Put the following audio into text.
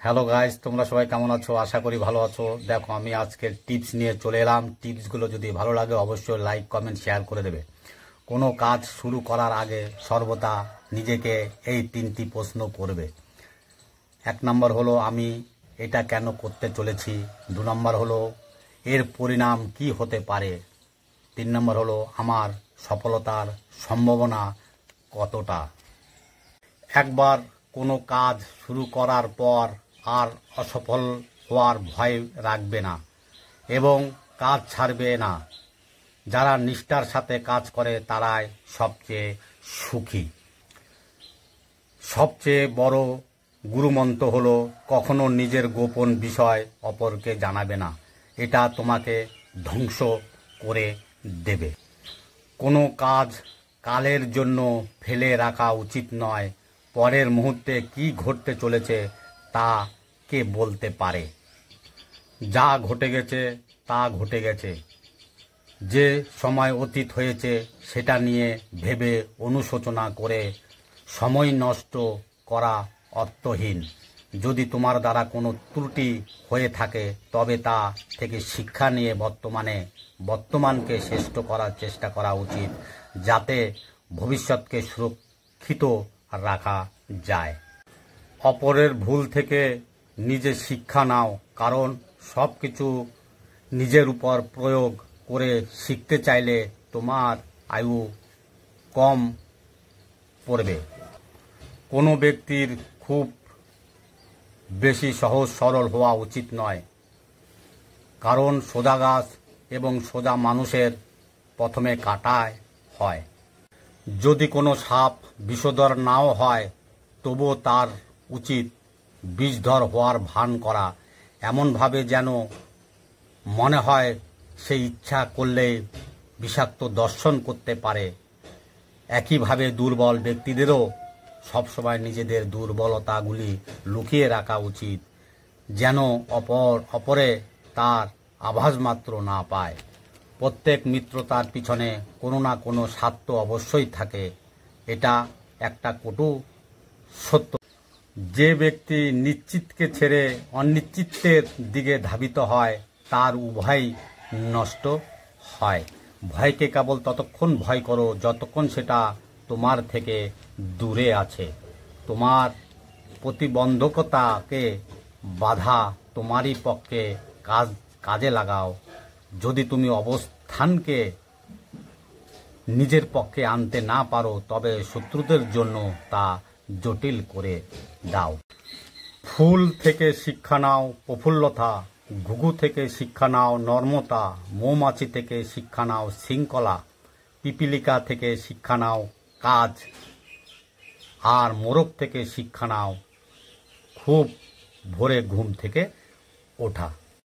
Hello guys, তোমরা সবাই কেমন আছো? আশা করি ভালো আছো। দেখো, আমি আজকের টিপস নিয়ে চলে এলাম। টিপসগুলো যদি ভালো লাগে অবশ্যই লাইক, কমেন্ট, শেয়ার করে দেবে। কোনো কাজ শুরু করার আগে সর্বদা নিজেকে এই 3টি প্রশ্ন করবে। 1 নম্বর হলো, আমি এটা কেন করতে চলেছি। 2 নম্বর হলো, এর পরিণাম কি হতে পারে। 3 নম্বর হলো, আমার সফলতার সম্ভাবনা কতটা। একবার কোনো কাজ শুরু করার পর আর অসফল হওয়ার ভয় রাখবে না এবং কাজ ছাড়বে না। যারা নিষ্ঠার সাথে কাজ করে তারাই সবচেয়ে সুখী। সবচেয়ে বড় গুরুমন্ত্র হলো, কখনো নিজের গোপন বিষয় অপরকে জানাবে না। এটা তোমাকে ধ্বংস করে দেবে। কোনো কাজ কালের জন্য ফেলে রাখা উচিত নয়। পরের মুহূর্তে কি ঘটতে চলেছে তা কে বলতে পারে। যা ঘটে গেছে তা ঘটে গেছে। যে সময় অতীত হয়েছে সেটা নিয়ে ভেবে অনুশোচনা করে সময় নষ্ট করা অর্থহীন। যদি তোমার দ্বারা কোনো ত্রুটি হয়ে থাকে তবে তা থেকে শিক্ষা নিয়ে বর্তমানকে শ্রেষ্ঠ করার চেষ্টা করা উচিত, যাতে ভবিষ্যৎকে সুরক্ষিত রাখা যায়। অপরের ভুল থেকে নিজে শিক্ষা নাও, কারণ সব কিছু নিজের উপর প্রয়োগ করে শিখতে চাইলে তোমার আয়ু কম পড়বে। কোনো ব্যক্তির খুব বেশি সহজ সরল হওয়া উচিত নয়, কারণ সোজা গাছ এবং সোজা মানুষের প্রথমে কাটায় হয়। যদি কোনো সাপ বিষধর নাও হয় তবুও তার উচিত বিষধর হওয়ার ভান করা, এমনভাবে যেন মনে হয় সে ইচ্ছা করলে বিষাক্ত দর্শন করতে পারে। একইভাবে দুর্বল ব্যক্তিদেরও সবসময় নিজেদের দুর্বলতাগুলি লুকিয়ে রাখা উচিত, যেন অপরে তার আভাস মাত্র না পায়। প্রত্যেক মিত্রতার পিছনে কোনো না কোনো স্বার্থ অবশ্যই থাকে। এটা একটা কটু সত্য। যে ব্যক্তি নিশ্চিতকে ছেড়ে অনিশ্চিতের দিকে ধাবিত হয় তার উভয়ই নষ্ট হয়। ভয়কে কেবল ততক্ষণ ভয় করো যতক্ষণ সেটা তোমার থেকে দূরে আছে। তোমার প্রতিবন্ধকতাকে বাধা তোমারই পক্ষে কাজে লাগাও। যদি তুমি অবস্থানকে নিজের পক্ষে আনতে না পারো তবে শত্রুদের জন্য তা জটিল করে দাও। ফুল থেকে শিক্ষা নাও প্রফুল্লতা, ঘুঘু থেকে শিক্ষা নাও নর্মতা, মৌমাছি থেকে শিক্ষা নাও শৃঙ্খলা, পিপীলিকা থেকে শিক্ষা নাও কাজ, আর মোরগ থেকে শিক্ষা নাও খুব ভোরে ঘুম থেকে ওঠা।